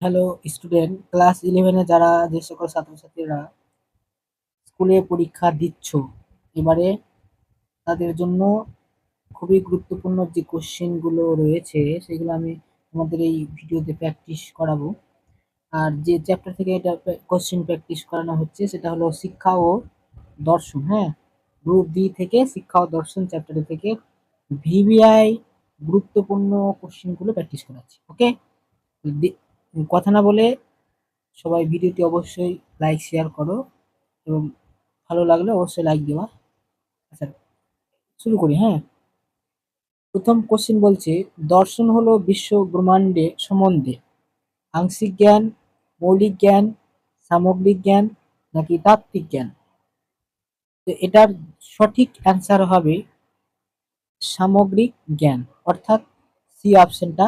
Hello student, class 11-এ যারা যে সকল ছাত্রছাত্রীরা স্কুলে পরীক্ষা দিচ্ছ, এবারে তাদের জন্য খুবই গুরুত্বপূর্ণ যে কোশ্চেনগুলো রয়েছে সেগুলো আমি তোমাদের এই ভিডিওতে প্র্যাকটিস করাবো। আর যে চ্যাপ্টার থেকে এটা কোশ্চেন প্র্যাকটিস করানো হচ্ছে সেটা হলো শিক্ষা ও দর্শন। হ্যাঁ, গ্রুপ ডি থেকে শিক্ষা ও দর্শন চ্যাপ্টার থেকে ভিভিআই গুরুত্বপূর্ণ কোশ্চেনগুলো প্র্যাকটিস করাচ্ছি। ওকে, কথা না বলে সবাই ভিডিওটি অবশ্যই লাইক শেয়ার করো এবং ভালো লাগলে অবশ্যই লাইক দেওয়া। আচ্ছা, শুরু করি। হ্যাঁ, প্রথম কোশ্চেন বলছে, দর্শন হলো বিশ্ব ব্রহ্মাণ্ডে সম্বন্ধে আংশিক জ্ঞান, মৌলিক জ্ঞান, সামগ্রিক জ্ঞান নাকি তাত্ত্বিক জ্ঞান? তো এটার সঠিক অ্যান্সার হবে সামগ্রিক জ্ঞান, অর্থাৎ সি অপশনটা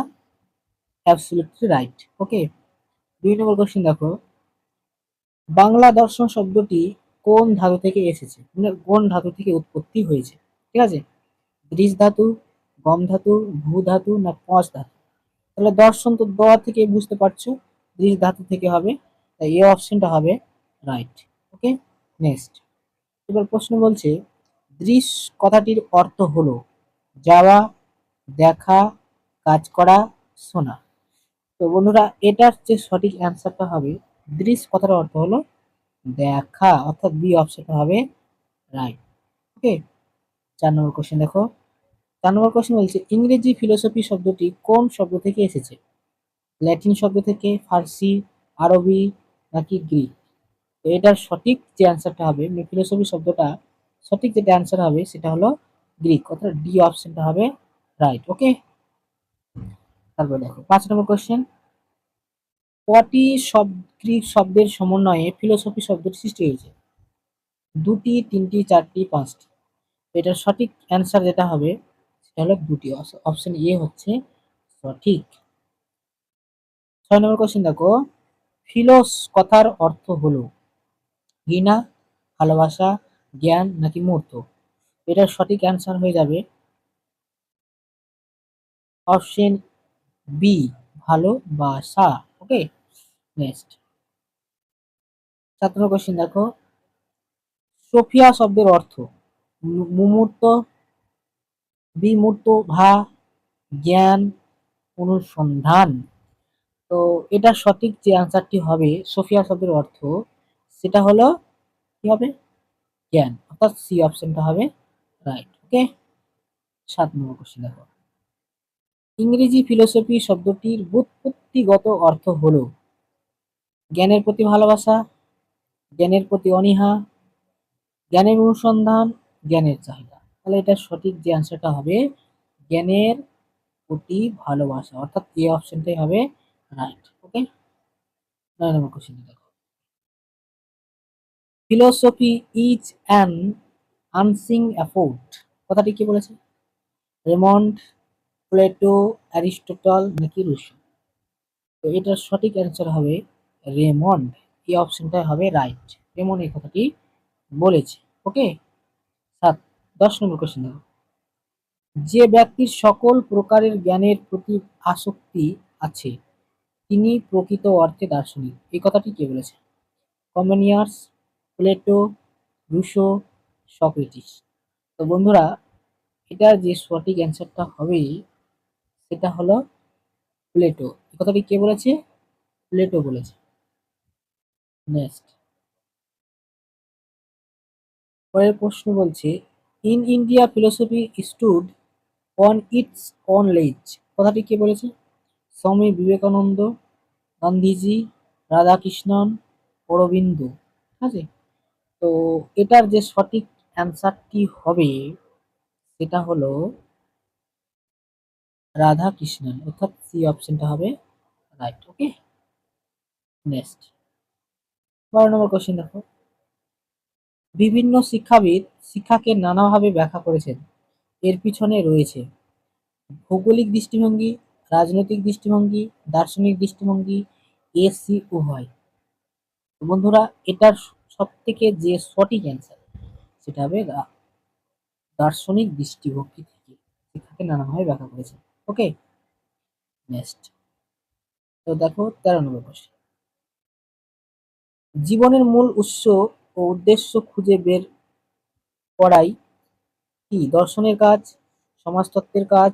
অ্যাবসলিউটলি রাইট। ওকে, 2 নম্বর কোশ্চেন দেখো, বাংলা দর্শন শব্দটি কোন ধাতু থেকে এসেছে, মানে কোন ধাতু থেকে উৎপত্তি হয়েছে? ঠিক আছে, দৃশ ধাতু, গম ধাতু, ভূ ধাতু না পঁচ ধাতু? তাহলে দর্শন তো দেওয়া থেকে বুঝতে পারছো দৃশ ধাতু থেকে হবে, তাই এই অপশনটা হবে রাইট। ওকে, নেক্সট। এবার প্রশ্ন বলছে, দৃশ কথাটির অর্থ হলো যাওয়া, দেখা, কাজ করা, শোনা। তো বন্ধুরা, এটার যে সঠিক অ্যান্সারটা হবে, দৃশ কথাটার অর্থ হলো দেখা, অর্থাৎ বি অপশনটা হবে রাইট। ওকে, 4 নম্বর কোশ্চেন দেখো। 4 নম্বর কোশ্চেন বলছে, ইংরেজি ফিলোসফি শব্দটি কোন শব্দ থেকে এসেছে? ল্যাটিন শব্দ থেকে, ফার্সি, আরবি নাকি গ্রিক? তো এটার সঠিক যে অ্যান্সারটা হবে, ফিলোসফি শব্দটা সঠিক যেটা অ্যান্সার হবে সেটা হলো গ্রিক, অর্থাৎ ডি অপশনটা হবে রাইট। ওকে, তারপর দেখো 5 নম্বর কোশ্চেন, কটি গ্রিক শব্দের সমন্বয়ে ফিলোসফি শব্দটি সৃষ্টি হয়েছে? 2টি, 3টি, 4টি, 5টি? এটার সঠিক অ্যান্সার যেটা হবে সেটা হলো 2টি, অপশন এ হচ্ছে সঠিক। 6 নম্বর কোশ্চেন দেখো, ফিলোস কথার অর্থ হলো ঘৃণা, ভালোবাসা, জ্ঞান নাকি মূর্ত? এটার সঠিক অ্যান্সার হয়ে যাবে অপশন বি, ভালোবাসা। ওকে, নেক্সট। 7 নম্বর কোশ্চেন দেখো, সোফিয়া শব্দের অর্থ মুমূর্ত, বিমূর্ত ভা, জ্ঞান, অনুসন্ধান? তো এটা সঠিক যে আনসারটি হবে সোফিয়া শব্দের অর্থ সেটা হলো কি হবে, জ্ঞান, অর্থাৎ সি অপশনটা হবে রাইট। ওকে, 7 নম্বর কোশ্চেন দেখো, ইংরেজি ফিলোসফি শব্দটির ব্যুৎপত্তিগত অর্থ হলো জ্ঞানের প্রতি ভালোবাসা, জ্ঞানের প্রতি অনীহা, জ্ঞানের অনুসন্ধান, জ্ঞানের চাহিদা? তাহলে এটা সঠিক যে আনসারটা হবে জ্ঞানের প্রতি ভালোবাসা, অর্থাৎ এ অপশনটাই হবে রাইট। ওকে, 9 নম্বর কোশ্চেন দেখো, ফিলোসফি ইজ অ্যান আনসিং এফোর্ট কথাটি কি বলেছে? রেমন্ড, প্লেটো, অ্যারিস্টটল নাকি রুশো? তো এটার সঠিক অ্যান্সার হবে রেমন্ড, এই অপশনটা হবে রাইট। রেমন্ড এই কথাটি বলেছে। ওকে, 10 নম্বর কোশ্চেন দেখো, যে ব্যক্তির সকল প্রকারের জ্ঞানের প্রতি আসক্তি আছে তিনি প্রকৃত অর্থে দার্শনিক, এই কথাটি কে বলেছে? কমেনিয়াস, প্লেটো, রুশো, সক্রেটিস? তো বন্ধুরা, এটার যে সঠিক অ্যান্সারটা হবে সেটা হলো প্লেটো, এই কথাটি কে বলেছে? প্লেটো বলেছে। নেক্সট, পরের প্রশ্ন বলছে, in India philosophy stood on it's on লেজ কথাটি কে বলেছে? স্বামী বিবেকানন্দ, গান্ধীজি, রাধাকৃষ্ণন, অরবিন্দ? ঠিক আছে, তো এটার যে সঠিক অ্যান্সারটি হবে সেটা হলো রাধাকৃষ্ণন, অর্থাৎ সি অপশনটা হবে রাইট। ওকে, নেক্সট। 12 নম্বর কোশ্চেন দেখো, বিভিন্ন শিক্ষাবিদ শিক্ষাকে নানাভাবে ব্যাখ্যা করেছেন, এর পিছনে রয়েছে ভৌগোলিক দৃষ্টিভঙ্গি, রাজনৈতিক দৃষ্টিভঙ্গি, দার্শনিক দৃষ্টিভঙ্গি, এসি উভয়? তো বন্ধুরা, এটার সব থেকে যে সঠিক অ্যান্সার সেটা হবে দার্শনিক দৃষ্টিভঙ্গি থেকে শিক্ষাকে নানাভাবে ব্যাখ্যা করেছে। ওকে, নেক্সট। তো দেখো 13 নম্বর প্রশ্ন, জীবনের মূল উৎস ও উদ্দেশ্য খুঁজে বের করাই কি দর্শনের কাজ, সমাজতত্ত্বের কাজ,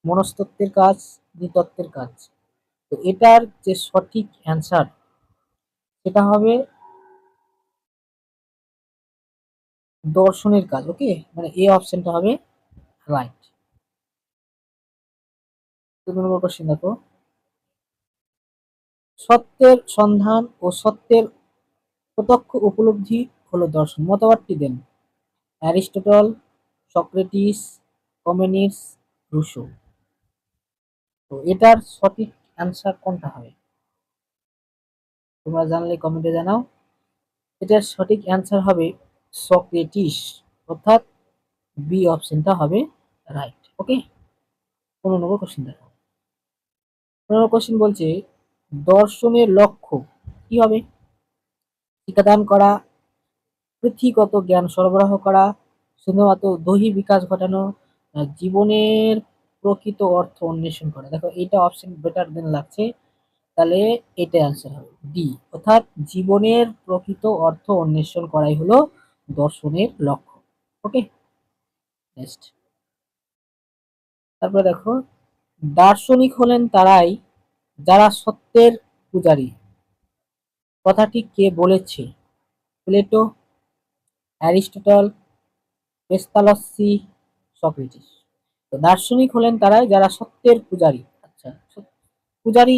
মনস্তত্ত্বের কাজ, নৃতত্ত্বের কাজ? তো এটার যে সঠিক অ্যান্সার সেটা হবে দর্শনের কাজ। ওকে, মানে এ অপশনটা হবে রাইট। 14 নম্বর কোশ্চেন দেখো, সত্যের সন্ধান ও সত্যের প্রত্যক্ষ উপলব্ধি হলো দর্শন, মতবাদটি দেন। Aristotle, Socrates, Comenius, Rousseau. তো এটার সঠিক অ্যান্সার কোনটা হবে তোমরা জানলে কমেন্টে জানাও। এটার সঠিক অ্যান্সার হবে সক্রেটিস, অর্থাৎ বি অপশনটা হবে রাইট। ওকে, 15 নম্বর কোশ্চেন দেখো। 15 কোশ্চেন বলছে, দর্শনের লক্ষ্য কি হবে? শিক্ষাদান করা, পৃথিগত জ্ঞান সরবরাহ করা, শুধুমাত্র দৈহিক বিকাশ ঘটানো, জীবনের প্রকৃত অর্থ অন্বেষণ করা। দেখো এইটা অপশন বেটার দেন লাগছে, তাহলে এটা অ্যান্সার হবে ডি, অর্থাৎ জীবনের প্রকৃত অর্থ অন্বেষণ করাই হলো দর্শনের লক্ষ্য। ওকে, নেক্সট। তারপরে দেখো, দার্শনিক হলেন তারাই যারা সত্যের পূজারী, কথাটি কে বলেছে? Plato, Aristotle, Pestalozzi, Socrates. তো দার্শনিক হলেন তারাই যারা সত্যের পূজারী। আচ্ছা, পূজারী,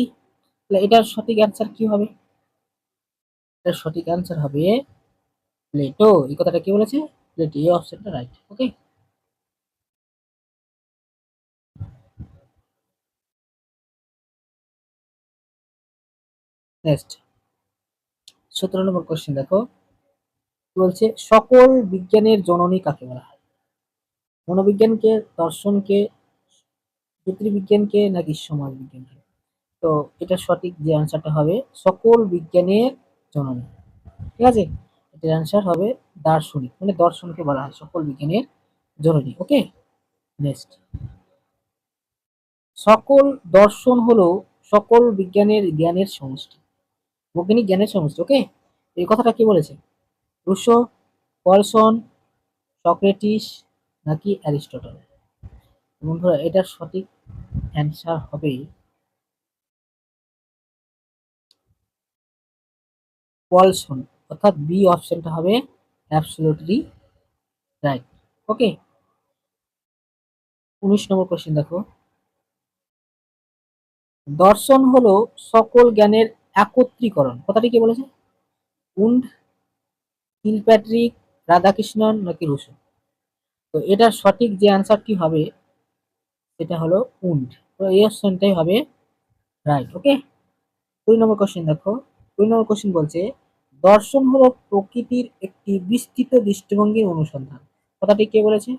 তাহলে এটার সঠিক অ্যান্সার কি হবে? এটার সঠিক অ্যান্সার হবে প্লেটো। এই কথাটা কে বলেছে? প্লেটো, এই অপশনটা রাইট। ওকে, নেক্সট। 17 নম্বর কোশ্চেন দেখো, বলছে সকল বিজ্ঞানের জননী কাকে বলা হয়? মনোবিজ্ঞানকে, দর্শনকে, জ্যোতির্বিজ্ঞানকে, নাকি সমাজ বিজ্ঞানকে? তো এটা সঠিক যে অ্যান্সারটা হবে সকল বিজ্ঞানের জননী। ঠিক আছে, এটার অ্যান্সার হবে দার্শনিক, মানে দর্শনকে বলা হয় সকল বিজ্ঞানের জননী। ওকে, নেক্সট। সকল দর্শন হলো সকল বিজ্ঞানের জ্ঞানের সমষ্টি, বৈজ্ঞানিক জ্ঞানের সমষ্টি। ওকে, এই কথাটা কি বলেছে? রুশো, পলসন, সক্রেটিস, নাকি অ্যারিস্টটল? বন্ধুরা এটার সঠিক অ্যান্সার হবে পলসন, অর্থাৎ বি অপশনটা হবে অ্যাবসলিউটলি রাইট। ওকে, 19 নম্বর কোশ্চেন দেখো, দর্শন হলো সকল জ্ঞানের একত্রীকরণ, কথাটি কে বলেছে? উন্ড, কিলপ্যাট্রিক, রাধাকৃষ্ণন, নাকি রুশো? তো এটার সঠিক যে অ্যান্সারটি হবে সেটা হলো উন্ড। তো এই অপশনটাই হবে রাইট। ওকে, 2 নম্বর কোশ্চেন দেখো। 2 নম্বর কোশ্চেন বলছে, দর্শন হলো প্রকৃতির একটি বিস্তৃত দৃষ্টিভঙ্গির অনুসন্ধান, কথাটি কে বলেছে?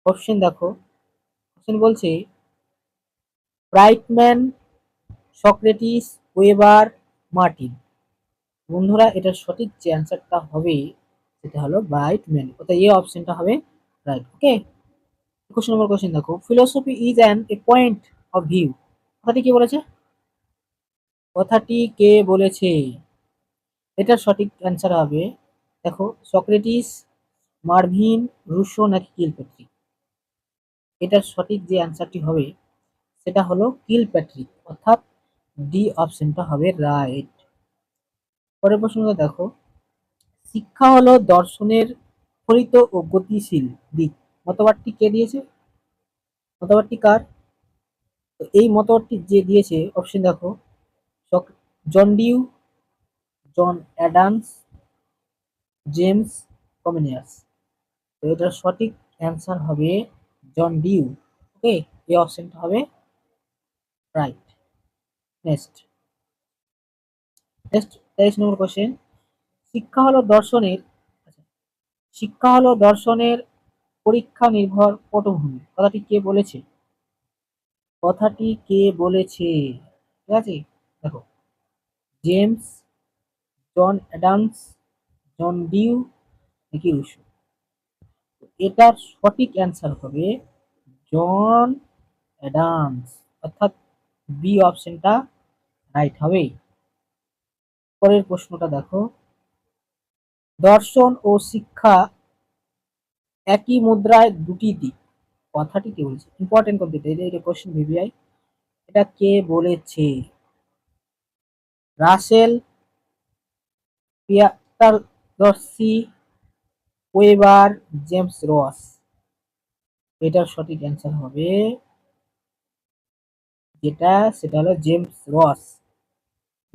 অপশন দেখো, অপশন বলছে ব্রাইটম্যান, সক্রেটিস, ওয়েবার, মার্টিন। বন্ধুরা এটার সঠিক যে অ্যান্সারটা হবে সেটা হলো ব্রাইটম্যান, অর্থাৎ এই অপশনটা হবে রাইট। ওকে, 21 নম্বর কোশ্চেন দেখো, philosophy is an A point of view, কথাটি কি বলেছে? কথাটি কে বলেছে? এটার সঠিক অ্যান্সার হবে দেখো সক্রেটিস, মার্ভিন, রুশো, নাকি কিলপ্যাট্রিক? এটার সঠিক যে অ্যান্সারটি হবে সেটা হলো কিলপ্যাট্রিক, অর্থাৎ ডি অপশনটা হবে রাইট। পরের প্রশ্নটা দেখো, শিক্ষা হলো দর্শনের ফলিত ও গতিশীল দিক, মতবাদটি কে দিয়েছে? মতবাদটি কার? তো এই মতবাদটি যে দিয়েছে অপশন দেখো, John Dewey, John Adams, James Comenius. তো এটার সঠিক অ্যান্সার হবে জন ডিউ। ওকে, এই অপশনটা হবে রাইট। নেক্সট, 23 নম্বর কোশ্চেন, শিক্ষা হলো দর্শনের, আচ্ছা, শিক্ষা হলো দর্শনের পরীক্ষা নির্ভর পটভূমি, কথাটি কে বলেছে? কথাটি কে বলেছে? ঠিক আছে, দেখো James, John Adams, John Dewey, নাকি রুশো? এটার সঠিক অ্যান্সার হবে জন অ্যাডামস, অর্থাৎ বি অপশনটা রাইট হবে। পরের প্রশ্নটা দেখো, দর্শন ও শিক্ষা একই মুদ্রায় দুটি দিক, কথাটি কে বলেছে? ইম্পর্টেন্ট করতে এটা কোশ্চেন ভিভিআই। এটা কে বলেছে? রাসেল, পিয়ার দর্সি, ওয়েবার, জেমস রস। এটার সঠিক অ্যান্সার হবে যেটা, সেটা হলো জেমস রস।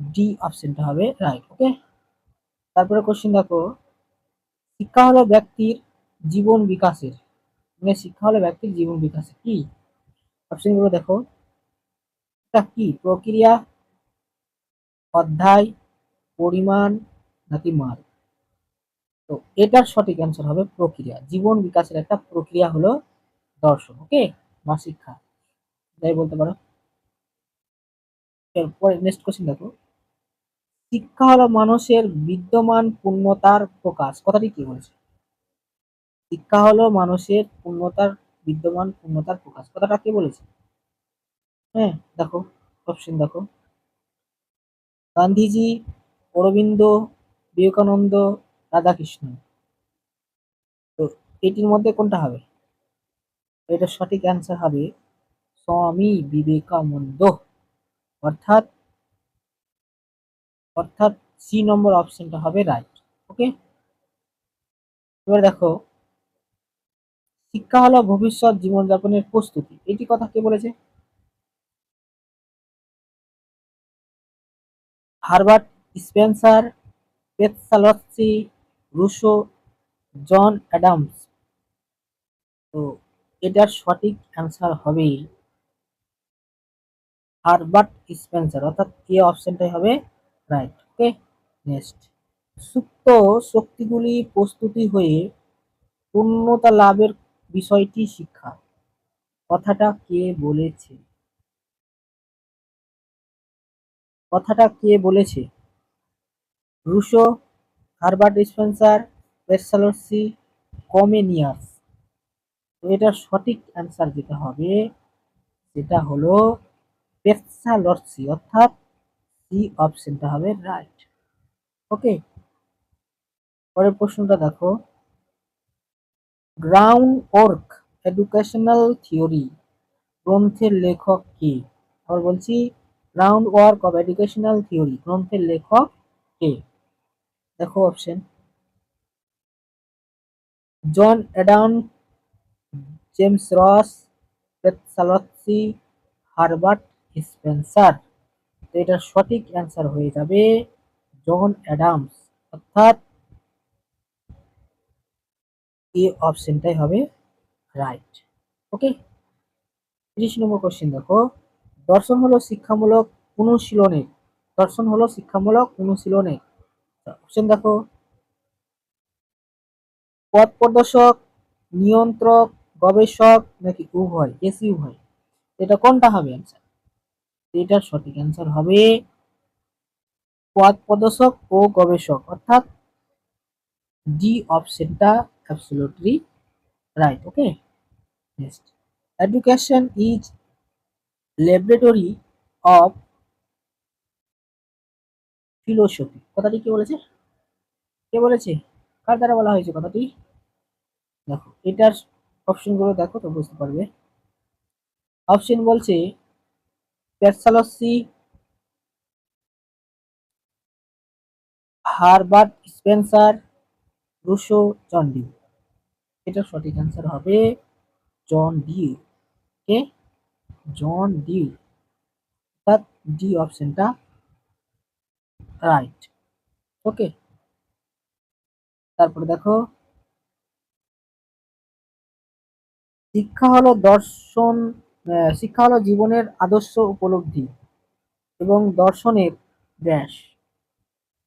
ডি অপশনটা হবে রাইট। ওকে, তারপরে কোশ্চেন দেখো, শিক্ষা হলো ব্যক্তির জীবন বিকাশের, মানে শিক্ষা হলো ব্যক্তির জীবন বিকাশের কি? অপশনগুলো দেখো, এটা কি প্রক্রিয়া, অধ্যায়, পরিমাণ, নাকি মান? তো এটার সঠিক অ্যান্সার হবে প্রক্রিয়া। জীবন বিকাশের একটা প্রক্রিয়া হলো দর্শন, ওকে, বা শিক্ষা, যাই বলতে পারো। এরপরে নেক্সট কোশ্চেন দেখো, শিক্ষা হলো মানুষের বিদ্যমান পূর্ণতার প্রকাশ, কথাটি কি বলেছে? শিক্ষা হলো মানুষের বিদ্যমান পূর্ণতার প্রকাশ, কথাটা কে বলেছে? হ্যাঁ, দেখো অপশন দেখো, গান্ধীজি, অরবিন্দ, বিবেকানন্দ, রাধাকৃষ্ণ। তো এটির মধ্যে কোনটা হবে? এটা সঠিক অ্যান্সার হবে স্বামী বিবেকানন্দ, অর্থাৎ অর্থাৎ সি নম্বর অপশনটা হবে রাইট। ওকে, এবার দেখো, শিক্ষা হলো ভবিষ্যৎ জীবনযাপনের প্রস্তুতি, এটি কথা কে বলেছে? Herbert Spencer, Pestalozzi, Rousseau, John Adams. তো এটার সঠিক অ্যান্সার হবে হারবার্ট স্পেন্সার, অর্থাৎ এ অপশনটাই হবে রাইট। ওকে, নেক্সট, সুপ্ত শক্তিগুলি প্রস্তুতি হয়ে পূর্ণতা লাভের বিষয়টি শিক্ষা, কথাটা কে বলেছে? কথাটা কে বলেছে? Rousseau, Herbert Spencer, Pestalozzi, Comenius. তো এটার সঠিক অ্যান্সার যেটা হবে সেটা হলো পেটসালস্কি, অর্থাৎ সি অপশনটা হবে রাইট। ওকে, পরের প্রশ্নটা দেখো, গ্রাউন্ড ওয়ার্ক এডুকেশনাল থিওরি গ্রন্থের লেখক কে? আবার বলছি, ground work of educational theory গ্রন্থের লেখক কে? দেখো অপশন, জন অ্যাডাম, জেমস রস, পেটসালস্কি, হারবার্ট স্পেন্সার। তো এটার সঠিক অ্যান্সার হয়ে যাবে জন অ্যাডামস, অর্থাৎ এই অপশনটাই হবে রাইট। ওকে, 30 নম্বর কোশ্চেন দেখো, দর্শন হলো শিক্ষামূলক অনুশীলনের, দর্শন হলো শিক্ষামূলক অনুশীলনের। অপশন দেখো, পথ প্রদর্শক, নিয়ন্ত্রক, গবেষক, নাকি উভয়, এসি উভয়। এটা কোনটা হবে অ্যান্সার? এটার সঠিক অ্যান্সার হবে পথ প্রদর্শক ও গবেষক, অর্থাৎ ডি অপশনটা absolutely right. Okay, next, education is laboratory of philosophy, কথাটি কে বলেছে? কে বলেছে? কার দ্বারা বলা হয়েছে কথাটি? দেখো এটার অপশনগুলো দেখো তো বুঝতে পারবে। অপশন বলছে Pestalozzi, Herbert Spencer, Rousseau, John Dewey. এটার সঠিক অ্যান্সার হবে জন ডিউ। কে? জন ডিউ, অর্থাৎ ডি অপশনটা রাইট। ওকে, তারপরে দেখো, শিক্ষা হলো দর্শন, শিক্ষা হলো জীবনের আদর্শ উপলব্ধি এবং দর্শনের ব্যাস।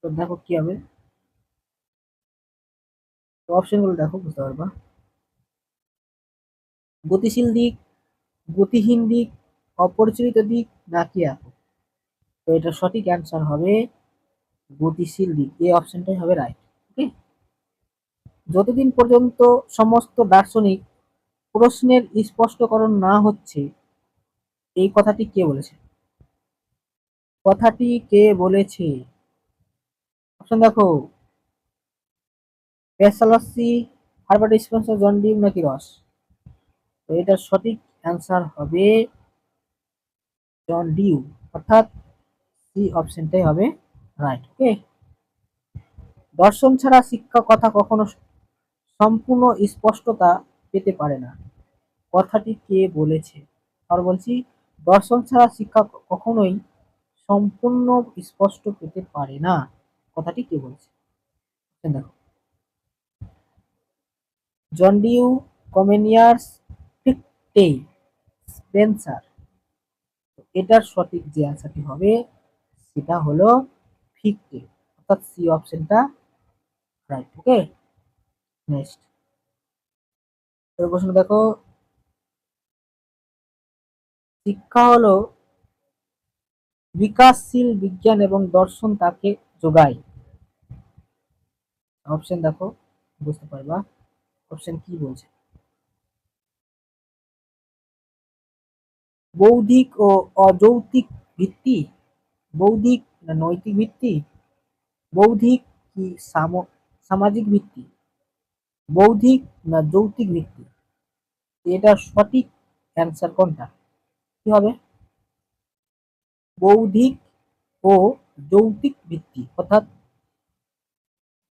তো দেখো কি হবে, তো অপশনগুলো দেখো বুঝতে পারবা। গতিশীল দিক, গতিহীন দিক, অপরিচালিত দিক, নাকি একক। তো এটা সঠিক অ্যান্সার হবে গতিশীল দিক, এই অপশনটাই হবে রাইট। ওকে, যতদিন পর্যন্ত সমস্ত দার্শনিক প্রশ্নের স্পষ্টকরণ না হচ্ছে, এই কথাটি কে বলেছে? কথাটি কে বলেছে? অপশন দেখো, প্যাসালসি, হার্বার্ট স্পেন্সার, জন ডিউ নাকি রস। তো এটার সঠিক অ্যান্সার হবে জন ডিউ, অর্থাৎ সি অপশনটাই হবে রাইট। ওকে, দর্শন ছাড়া শিক্ষা কথা কখনো সম্পূর্ণ স্পষ্টতা পেতে পারে না। কথাটি কে বলেছে? আর বলছি, দর্শন ছাড়া শিক্ষা কখনোই সম্পূর্ণ স্পষ্ট পেতে পারে না। কথাটি কে বলেছে? দেখো, জন ডিউ, কমেনিয়াস, ফিকটে, স্পেন্সার। এটার সঠিক যে অ্যান্সারটি হবে সেটা হলো ফিকটে, অর্থাৎ সি অপশনটা রাইট। ওকে, নেক্সট প্রশ্ন দেখো, শিক্ষা হলো বিকাশশীল বিজ্ঞান এবং দর্শন তাকে যোগায়। অপশন দেখো, বুঝতে পারবা অপশন কি বলছে। বৌদ্ধিক ও অযৌক্তিক ভিত্তি, বৌদ্ধিক না নৈতিক ভিত্তি, বৌদ্ধিক কি সামাজিক ভিত্তি, বৌদ্ধিক না যৌক্তিক ভিত্তি। এটা সঠিক অ্যান্সার কোনটা? কি হবে? বৌদ্ধিক ও যৌক্তিক ভিত্তি, অর্থাৎ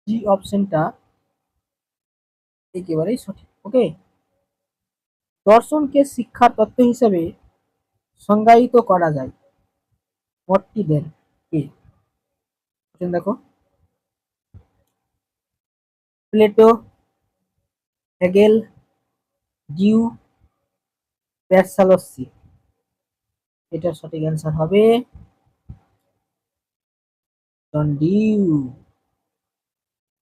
জি অপশনটা একেবারেই সঠিক। ওকে, দর্শনকে শিক্ষার তত্ত্ব হিসেবে সংজ্ঞায়িত করা যায়। মতটি দেন কে? দেখো, প্লেটো, হেগেল, ডিউ, প্যাসালসি। এটার সঠিক অ্যান্সার হবে জন ডিউ,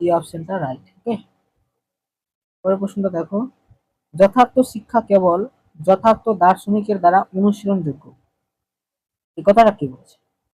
এই অপশনটা রাইট। ওকে, পরের প্রশ্নটা দেখো, যথার্থ শিক্ষা কেবল যথার্থ দার্শনিকের দ্বারা অনুশীলনযোগ্য। এই কথাটা কি বলছে?